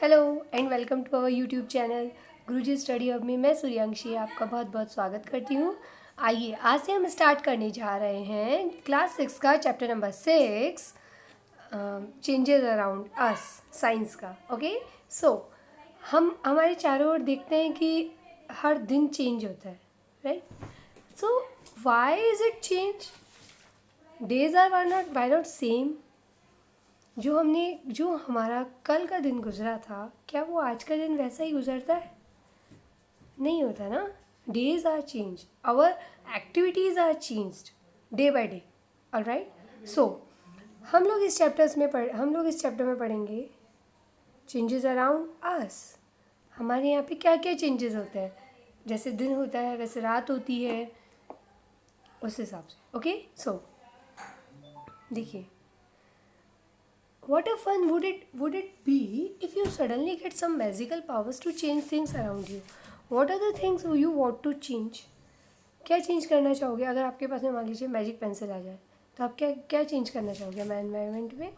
Hello and welcome to our YouTube channel Guruji study hub में मैं सूर्यांशी आपका बहुत बहुत स्वागत करती हूँ। आइए आज से हम स्टार्ट करने जा रहे हैं क्लास 6 का chapter number 6 changes around us science का। ओके सो हम हमारे चारों ओर देखते हैं कि हर दिन चेंज होता है, right? So why is it change? Days are why not same? जो हमारा कल का दिन गुजरा था, क्या वो आज का दिन वैसा ही गुजरता है? नहीं होता ना। Days are change, our activities are changed day by day. Alright, so हम लोग इस चैप्टर में पढ़ेंगे चेंजेस अराउंड अस। हमारे यहाँ पे क्या क्या चेंजेस होते हैं, जैसे दिन होता है वैसे रात होती है, उस हिसाब से। ओके सो देखिए, what a fun would it be if you suddenly get some magical powers to change things around you? What are the things you want to change? क्या चेंज करना चाहोगे? अगर आपके पास में मान लीजिए मैजिक पेंसिल आ जाए तो आप क्या क्या चेंज करना चाहोगे एनवायरनमेंट में?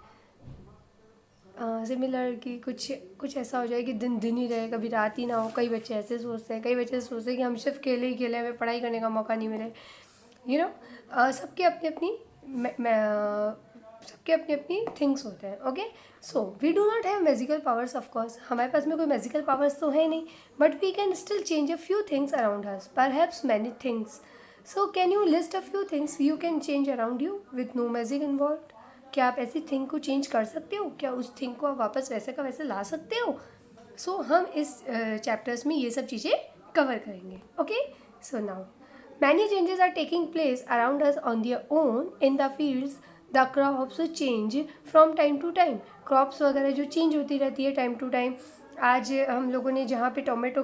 सिमिलर कि कुछ ऐसा हो जाए कि दिन दिन ही रहे, कभी रात ही ना हो। कई बच्चे ऐसे सोचते हैं, कई बच्चे सोचते हैं कि हम सिर्फ खेले ही खेले, हमें पढ़ाई करने का मौका नहीं मिले। सबके अपनी अपनी सबके अपनी अपनी थिंग्स होते हैं। Okay so we do not have magical powers of course, हमारे पास में कोई मैजिकल पावर्स तो है नहीं, but we can still change a few things around us, perhaps many things. So can you list a few things you can change around you with no magic involve? क्या आप ऐसी thing को change कर सकते हो? क्या उस thing को आप वापस वैसे का वैसे ला सकते हो? सो हम इस चैप्टर्स में ये सब चीज़ें कवर करेंगे। Okay so now many changes are taking place around us on their own in the fields. The crops change from time to time. Crops वगैरह जो चेंज होती रहती है टाइम टू टाइम। आज हम लोगों ने जहाँ पे टोमेटो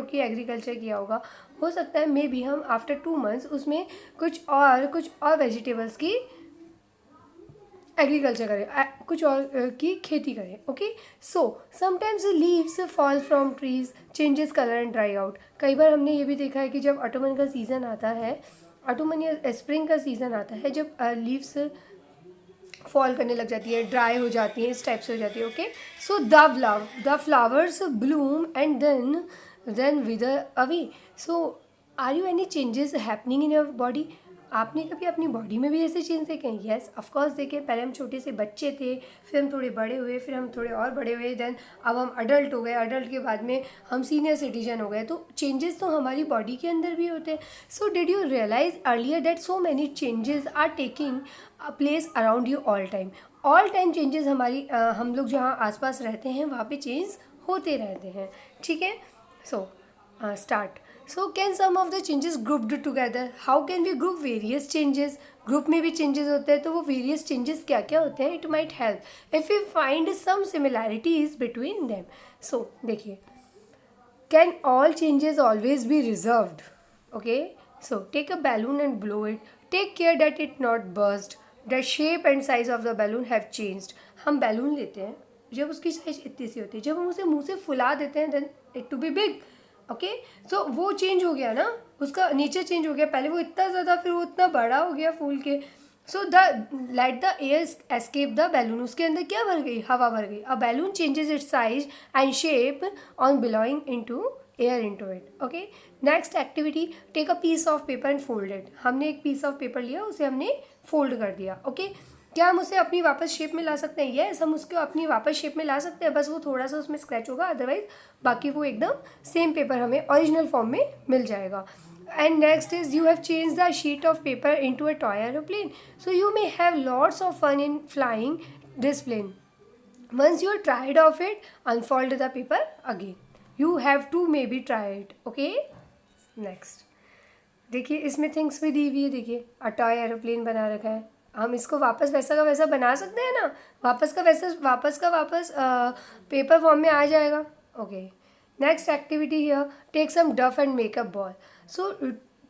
की एग्रीकल्चर किया होगा, हो सकता है मे बी हम आफ्टर 2 months उसमें कुछ और वेजिटेबल्स की एग्रीकल्चर करें, कुछ और की खेती करें। Okay so sometimes leaves fall from trees, changes colour and dry out. कई बार हमने ये भी देखा है कि जब ऑटोमन का सीज़न आता है, ऑटोमन या स्प्रिंग का सीज़न आता है, जब लीव्स फॉल करने लग जाती है, ड्राई हो जाती है, इस टाइप से हो जाती है। Okay so the flowers bloom and then wither away. So are you any changes happening in your body? आपने कभी अपनी बॉडी में भी ऐसे चेंज देखे हैं? येस ऑफकोर्स देखे। पहले हम छोटे से बच्चे थे, फिर हम थोड़े बड़े हुए, फिर हम थोड़े और बड़े हुए, देन अब हम अडल्ट हो गए, अडल्ट के बाद में हम सीनियर सिटीजन हो गए। तो चेंजेस तो हमारी बॉडी के अंदर भी होते हैं। So did you realise earlier that so many changes are taking place around you all time changes हम लोग जहाँ आसपास रहते हैं वहाँ पे चेंज होते रहते हैं। ठीक है so start. So can some of the changes grouped together? How can we group various changes? Group में भी चेंजेस होते हैं, तो वो वेरियस चेंजेस क्या क्या होते हैं? It might help if you find some similarities between them. So देखिए, can all changes always be reserved? Okay so take a balloon and blow it, take care that it not burst, the shape and size of the balloon have changed. हम balloon लेते हैं, जब उसकी size इतनी सी होती है, जब हम उसे मुंह से फुला देते हैं then it to be big. Okay so वो चेंज हो गया ना, उसका नेचर चेंज हो गया। पहले वो इतना ज़्यादा, फिर वो इतना बड़ा हो गया फूल के। So the air escape the balloon, उसके अंदर क्या भर गई? हवा भर गई। A balloon changes its size and shape on blowing into air into it. Okay next activity, take a piece of paper and fold it. हमने एक पीस ऑफ पेपर लिया, उसे हमने फोल्ड कर दिया। ओके क्या हम उसे अपनी वापस शेप में ला सकते हैं? यस हम उसको अपनी वापस शेप में ला सकते हैं, बस वो थोड़ा सा उसमें स्क्रैच होगा, अदरवाइज बाकी वो एकदम सेम पेपर हमें ओरिजिनल फॉर्म में मिल जाएगा। And next is you have change the sheet of paper into a toy aeroplane, so you may have lots of fun in flying this plane. once you are tried of it, unfold the paper again. You have to maybe try it. Okay next देखिए, इसमें things भी दी हुई है। देखिए अ toy aeroplane बना रखा है, हम इसको वापस वैसा का वैसा बना सकते हैं ना, वापस का वापस पेपर फॉर्म में आ जाएगा। Okay next activity here, take some dough and make a ball. So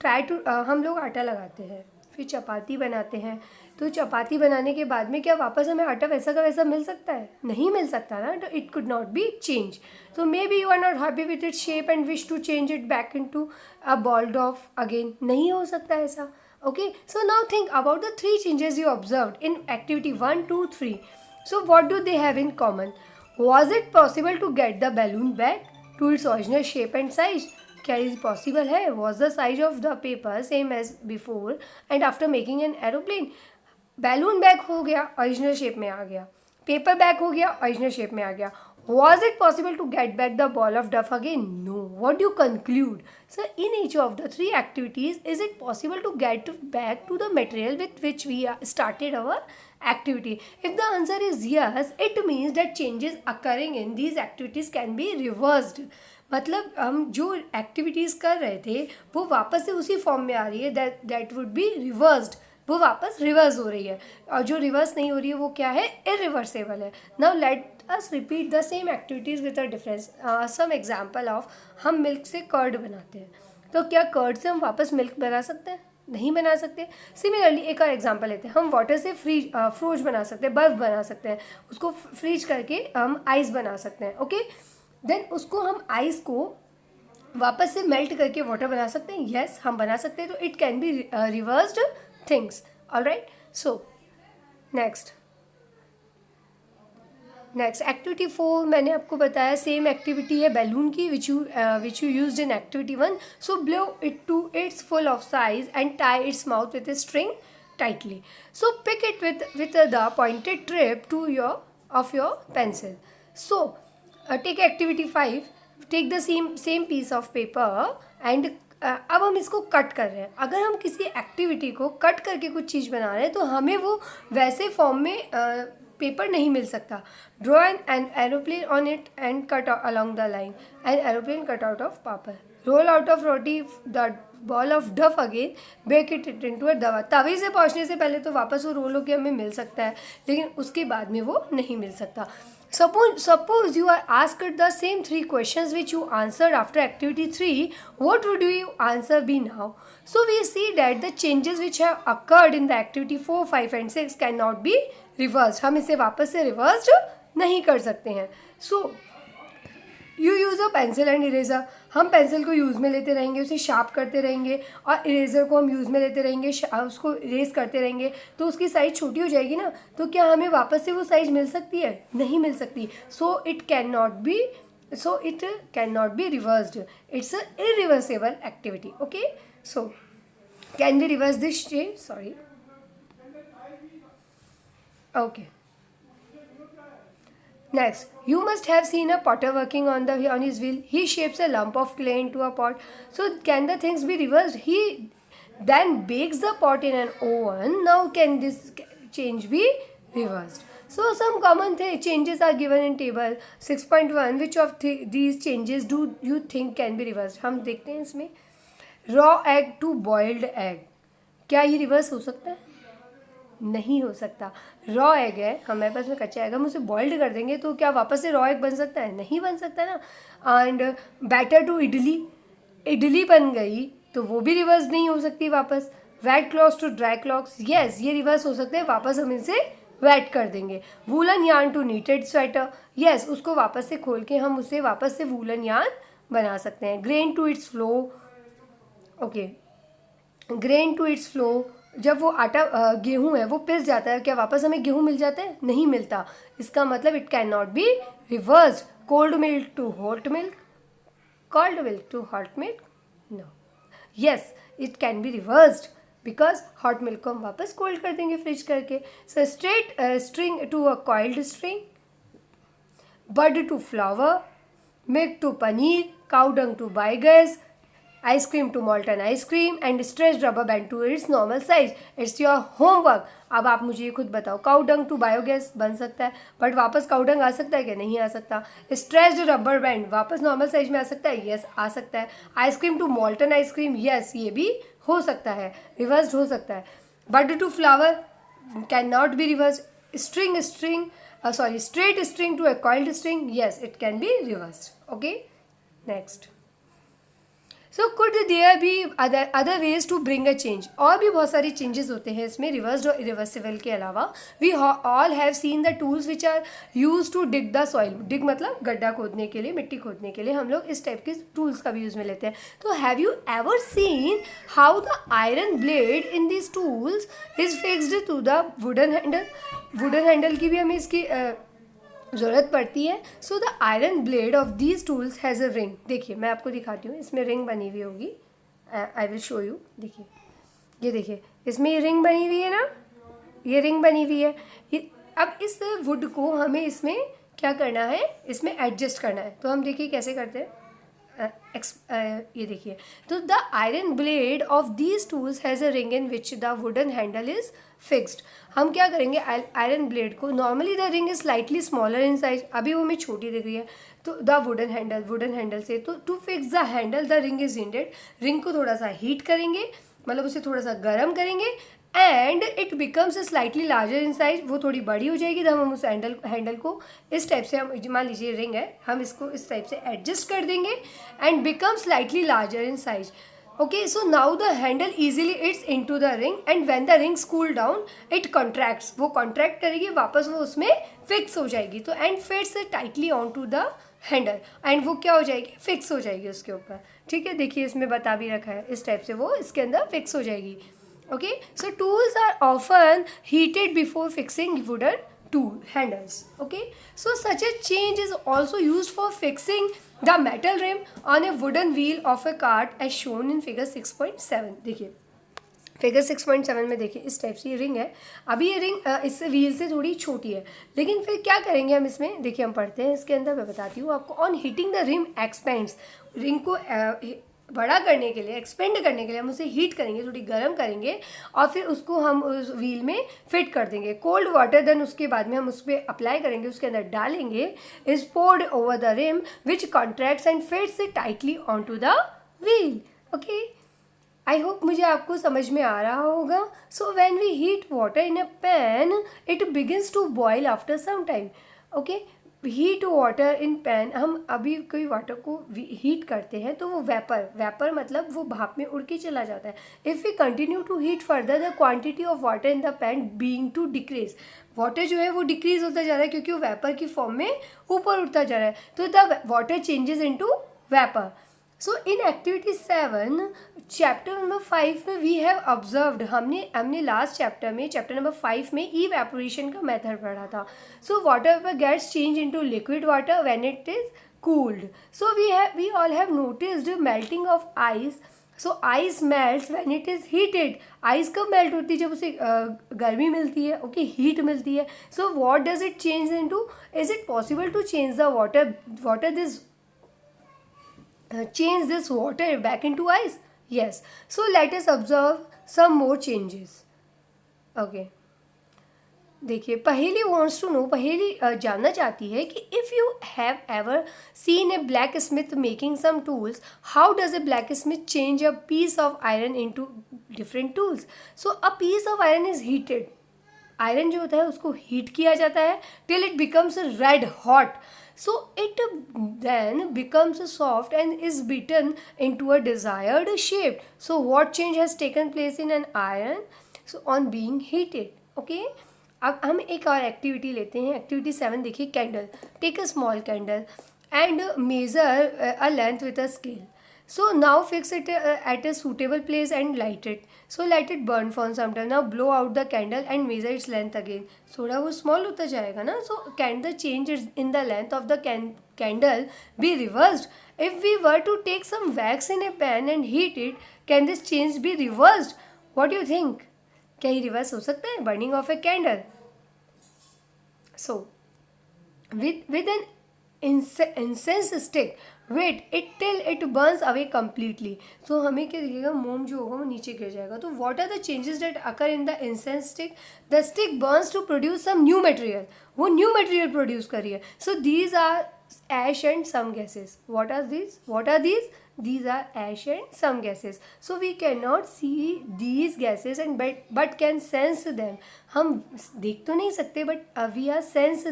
try to, हम लोग आटा लगाते हैं, फिर चपाती बनाते हैं, तो चपाती बनाने के बाद में क्या वापस हमें आटा वैसा का वैसा मिल सकता है? नहीं मिल सकता ना, तो it could not be change. तो maybe you are not happy with it shape and wish to change it back into a ball of again, नहीं हो सकता ऐसा। Okay, so now think about the 3 changes you observed in activity 1, 2, 3. So what do they have in common? Was it possible to get the balloon back to its original shape and size? क्या ये possible है? Was the size of the paper same as before and after making an aeroplane? Balloon back हो गया, original shape में आ गया, paper back हो गया, original shape में आ गया. Was it possible to get back the ball of duff again? No. What do you conclude? So, in each of the three activities, is it possible to get back to the material with which we started our activity? If the answer is yes, it means that changes occurring in these activities can be reversed. मतलब हम जो activities कर रहे थे वो वापस से उसी फॉर्म में आ रही है, दैट वुड बी रिवर्स्ड, वो वापस रिवर्स हो रही है. और जो रिवर्स नहीं हो रही है वो क्या है? इरिवर्सेबल है. Now let us repeat the same activities with a difference. Some example of, हम मिल्क से कर्ड बनाते हैं, तो क्या कर्ड से हम वापस मिल्क बना सकते हैं? नहीं बना सकते. सिमिलरली एक और एग्जांपल लेते हैं, हम वाटर से फ्रोज बना सकते हैं, बर्फ़ बना सकते हैं, उसको फ्रीज करके हम आइस बना सकते हैं. ओके, देन उसको हम आइस को वापस से मेल्ट करके वाटर बना सकते हैं. यस, हम बना सकते हैं. तो it can be reversed things. Alright, so next activity 4 मैंने आपको बताया सेम एक्टिविटी है बैलून की which you used in activity 1. So blow it to its full of size and tie its mouth with a string tightly. So pick it with the pointed tip to your pencil. So take activity 5. Take the same piece of paper and अब हम इसको cut कर रहे हैं. अगर हम किसी activity को कट करके कुछ चीज़ बना रहे हैं तो हमें वो वैसे फॉर्म में पेपर नहीं मिल सकता. Draw an aeroplane on it and cut along the line. An aeroplane cut out of paper. Roll out of roti the ball of dough again, bake it into a tawa. तवे से पहुंचने से पहले तो वापस वो रोल होकर हमें मिल सकता है, लेकिन उसके बाद में वो नहीं मिल सकता. Suppose you are asked the same 3 questions which you answered after activity 3, what would your answer be now? So we see that the changes which have occurred in the activity 4, 5 and 6 cannot be reversed. हम इसे वापस से reversed नहीं कर सकते हैं. So you use a pencil and eraser. हम pencil को यूज़ में लेते रहेंगे, उसे शार्प करते रहेंगे, और इरेज़र को हम यूज़ में लेते रहेंगे, उसको इरेज करते रहेंगे, तो उसकी साइज़ छोटी हो जाएगी ना. तो क्या हमें वापस से वो साइज़ मिल सकती है? नहीं मिल सकती. So it can not be reversed. It's a irreversible activity. Okay, so can be reverse this change. Sorry. Okay, next, you must have seen a potter working on his wheel. He shapes a lump of clay into a pot. So can the things be reversed? He then bakes the pot in an oven. Now can this change be reversed? So some common changes are given in table 6.1. Which of these changes do you think can be reversed? हम देखते हैं इसमें. raw egg to boiled egg. क्या ये reverse हो सकता है? नहीं हो सकता. रॉ एग है, हमारे पास में कच्चा एग, हम उसे बॉइल्ड कर देंगे तो क्या वापस से रॉ एग बन सकता है? नहीं बन सकता ना. एंड बैटर टू इडली बन गई तो वो भी रिवर्स नहीं हो सकती वापस. Wet clothes to dry clothes, yes ये रिवर्स हो सकते हैं, वापस हम इसे वेट कर देंगे. Woollen yarn to knitted sweater, yes उसको वापस से खोल के हम उसे वापस से वूलन यार्न बना सकते हैं. Grain to its flour. Okay, grain to its flour, जब वो आटा गेहूँ है वो पिस जाता है, क्या वापस हमें गेहूँ मिल जाता है? नहीं मिलता. इसका मतलब it can not be reversed. Cold milk to hot milk, cold milk to hot milk, no. Yes, it can be reversed because hot milk को हम वापस कोल्ड कर देंगे फ्रिज करके. So straight string to a coiled string, bud to flower, milk to paneer, cow dung to biogas, ice cream to molten ice cream, and stretched rubber band to its normal size. It's your homework. अब आप मुझे ये खुद बताओ, cow dung to biogas बन सकता है, but वापस काउ डंग आ सकता है क्या? नहीं आ सकता. स्ट्रेच्ड रबर बैंड वापस नॉर्मल साइज में आ सकता है? यस आ सकता है. Ice cream to molten ice cream, yes ये भी हो सकता है, रिवर्स्ड हो सकता है. Bud to flower can not be reversed. Straight string to a coiled string, yes it can be reversed. Okay, next. So could there be other ways to bring a change. और भी बहुत सारी changes होते हैं इसमें reversed और irreversible के अलावा. We all have seen the tools which are use to dig the soil. Dig मतलब गड्ढा खोदने के लिए, मिट्टी खोदने के लिए हम लोग इस टाइप के टूल्स का भी यूज़ में लेते हैं. तो have you ever seen how the iron blade in this tools is fixed to the wooden handle. Wooden handle की भी हमें इसकी ज़रूरत पड़ती है. So the iron blade of these tools has a ring. देखिए मैं आपको दिखाती हूँ, इसमें रिंग बनी हुई होगी. I will show you. देखिए, ये देखिए, इसमें ये रिंग बनी हुई है ना, ये रिंग बनी हुई है. ये अब इस वुड को हमें इसमें क्या करना है, इसमें एडजस्ट करना है. तो हम देखिए कैसे करते हैं. ये देखिए, तो the iron blade of these tools has a ring in which the wooden handle is fixed. हम क्या करेंगे, आयरन ब्लेड को, normally the ring is slightly smaller in size, अभी वो हमें छोटी दिख रही है, तो द वुडन हैंडल से, तो to fix the handle the ring is heated. Ring को थोड़ा सा हीट करेंगे, मतलब उसे थोड़ा सा गर्म करेंगे, and it becomes slightly larger in size. वो थोड़ी बड़ी हो जाएगी, तब हम उस हैंडल को इस टाइप से, हम मान लीजिए रिंग है, हम इसको इस टाइप से एडजस्ट कर देंगे and become slightly larger in size. Okay, so now the handle easily its into the ring and when the rings cool down it contracts. वो कॉन्ट्रैक्ट करेगी, वापस वो उसमें फिक्स हो जाएगी. तो and fits tightly on to the handle, and वो क्या हो जाएगी, फिक्स हो जाएगी उसके ऊपर. ठीक है, देखिए इसमें बता भी रखा है, इस टाइप से वो इसके अंदर फिक्स हो जाएगी. Okay, so tools are often heated before fixing wooden tool handles. Okay, so such a change is also used for fixing the metal rim on a wooden wheel of a cart as shown in figure 6.7. देखिए figure 6.7 में देखिए, इस type से ये ring है. अभी ये ring इस व्हील से थोड़ी छोटी है, लेकिन फिर क्या करेंगे हम इसमें, देखिए हम पढ़ते हैं इसके अंदर, मैं बताती हूँ आपको. On heating the rim expands, ring को बड़ा करने के लिए, एक्सपेंड करने के लिए हम उसे हीट करेंगे, थोड़ी गर्म करेंगे, और फिर उसको हम उस व्हील में फिट कर देंगे. कोल्ड वाटर देन उसके बाद में हम उस पर अप्लाई करेंगे, उसके अंदर डालेंगे, is poured over the rim which contracts and fits tightly on to the wheel. Okay, I hope मुझे आपको समझ में आ रहा होगा. So when we heat water in a pan it begins to boil after some time. Okay, heat water in pan, हम अभी कोई वाटर को हीट करते हैं तो वो वेपर मतलब वो भाप में उड़ के चला जाता है. If we continue to heat further the quantity of water in the pan being to decrease, water जो है वो डिक्रीज होता जा रहा है क्योंकि वो वेपर की फॉर्म में ऊपर उठता जा रहा है. तो the water changes into vapour. So in activity 7 chapter number 5 में वी हैव ऑब्जर्व्ड, हमने लास्ट चैप्टर में, चैप्टर नंबर 5 में इवेपोरेशन का मेथड पढ़ा था. So water vapour gets change into liquid water when it is cooled. So we all have noticed melting of ice. So ice melts when it is heated. Ice कब melt होती है, जब उसे गर्मी मिलती है, ओके, हीट मिलती है. So what does it change into? Is it possible to change the change this water back into ice? Yes. So let us observe some more changes. Okay. देखिए, पहेली वॉन्ट्स टू नो, पहेली जानना चाहती है कि if you have ever seen a blacksmith making some tools, how does a blacksmith change a piece of iron into different tools. So a piece of iron is heated, iron जो होता है उसको heat किया जाता है till it becomes red hot. So it then becomes soft and is beaten into a desired shape. So what change has taken place in an iron? So on being heated. Okay. अब हम एक और activity लेते हैं. Activity 7 देखिए, candle. Take a small candle and measure a length with a scale. So now fix it at a suitable place and light it. So let it burn for some time. Now blow out the candle and measure its length again. थोड़ा वो small होता जाएगा ना. So can the change in the length of the candle be reversed? If we were to take some wax in a pan and heat it, can this change be reversed? What do you think? क्या ये reverse हो सकता है, burning of a candle? So with an incense stick, wait it till it burns away completely. तो हमें क्या दिखेगा, मोम जो होगा वो नीचे गिर जाएगा. तो what are the changes that occur in the incense stick? The stick burns to produce some new material. वो new material produce कर रही है. So these are ash and some gases. What are these? These are ash and some gases. So we cannot see these gases and but can sense them. हम देख तो नहीं सकते, but we are sense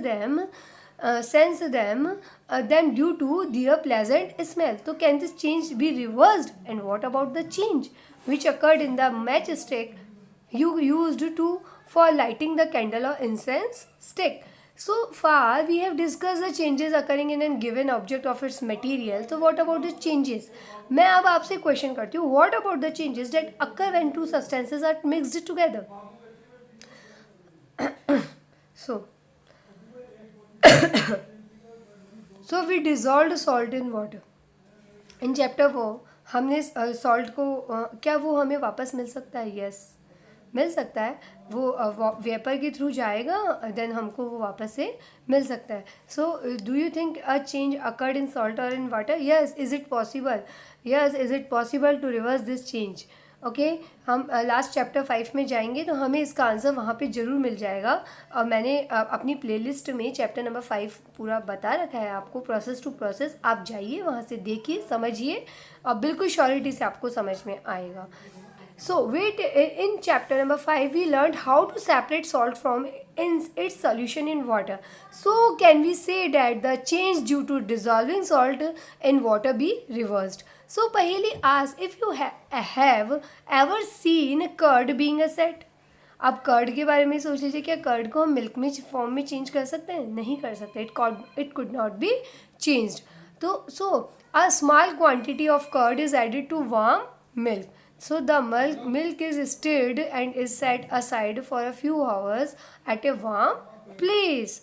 them due to their pleasant smell. So can this change be reversed? And what about the change which occurred in the matchstick you used for lighting the candle or incense stick? So far we have discussed the changes occurring in a given object of its material. So what about the changes? मैं अब आपसे question करती हूँ, what about the changes that occur when two substances are mixed together? So so we dissolve salt in water. In chapter वो हमने salt को क्या वो हमें वापस मिल सकता है? यस, मिल सकता है। वो वेपर के थ्रू जाएगा, देन हमको वो वापस से मिल सकता है। So do you think a change occurred in salt or in water? Yes, is it possible? Yes, is it possible to reverse this change? Okay, हम लास्ट चैप्टर 5 में जाएंगे तो हमें इसका आंसर वहाँ पे ज़रूर मिल जाएगा। और मैंने अपनी प्लेलिस्ट में चैप्टर नंबर 5 पूरा बता रखा है आपको, प्रोसेस टू प्रोसेस। आप जाइए वहाँ से, देखिए, समझिए, और बिल्कुल श्योरिटी से आपको समझ में आएगा। So wait, in chapter number 5 we learned how to separate salt from its solution in water. So can we say that the change due to dissolving salt in water be reversed? So Paheli asks if you have ever seen curd being a set. अब curd के बारे में सोच लीजिए, क्या curd को हम milk में फॉर्म में चेंज कर सकते हैं? नहीं कर सकते। It could not be changed. तो so a small quantity of curd is added to warm milk. So the milk is stirred and is set aside for a few hours at a warm place.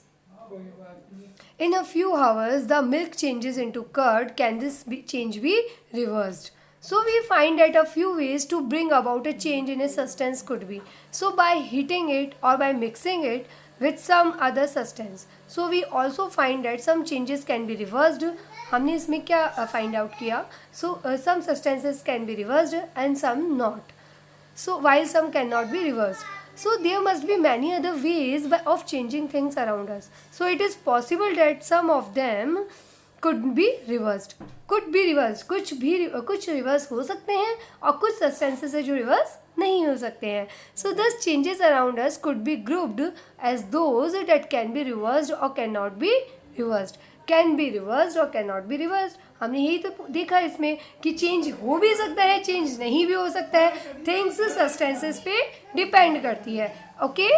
In a few hours, the milk changes into curd. Can this change be reversed? So we find that a few ways to bring about a change in a substance could be. So by heating it or by mixing it with some other substance. So we also find that some changes can be reversed. हमने इसमें क्या find out किया? So some substances can be reversed and some not. So while some cannot be reversed. So there must be many other ways of changing things around us. So it is possible that some of them could be reversed. Could be reversed. कुछ reverse हो सकते हैं और कुछ substances है जो reverse नहीं हो सकते हैं. So thus changes around us could be grouped as those that can be reversed or cannot be reversed. Can be reversed और कैन नॉट बी रिवर्स्ड. हमने यही तो देखा इसमें कि चेंज हो भी सकता है, चेंज नहीं भी हो सकता है. थिंग्स सब्सटेंसेस पे डिपेंड करती है. Okay,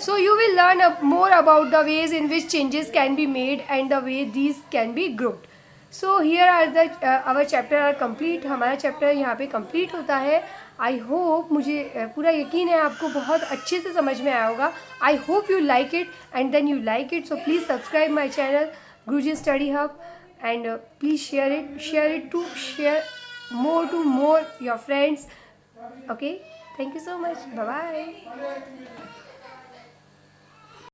so you will learn more about the ways in which changes can be made and the way these can be grouped. So here are the our chapter are complete. हमारा chapter यहाँ पे complete होता है. आई hope, मुझे पूरा यकीन है आपको बहुत अच्छे से समझ में आया होगा. I hope you like it and then you like it. So please subscribe my channel Guruji study hub and please share more to more your friends. Okay, thank you so much. Bye bye.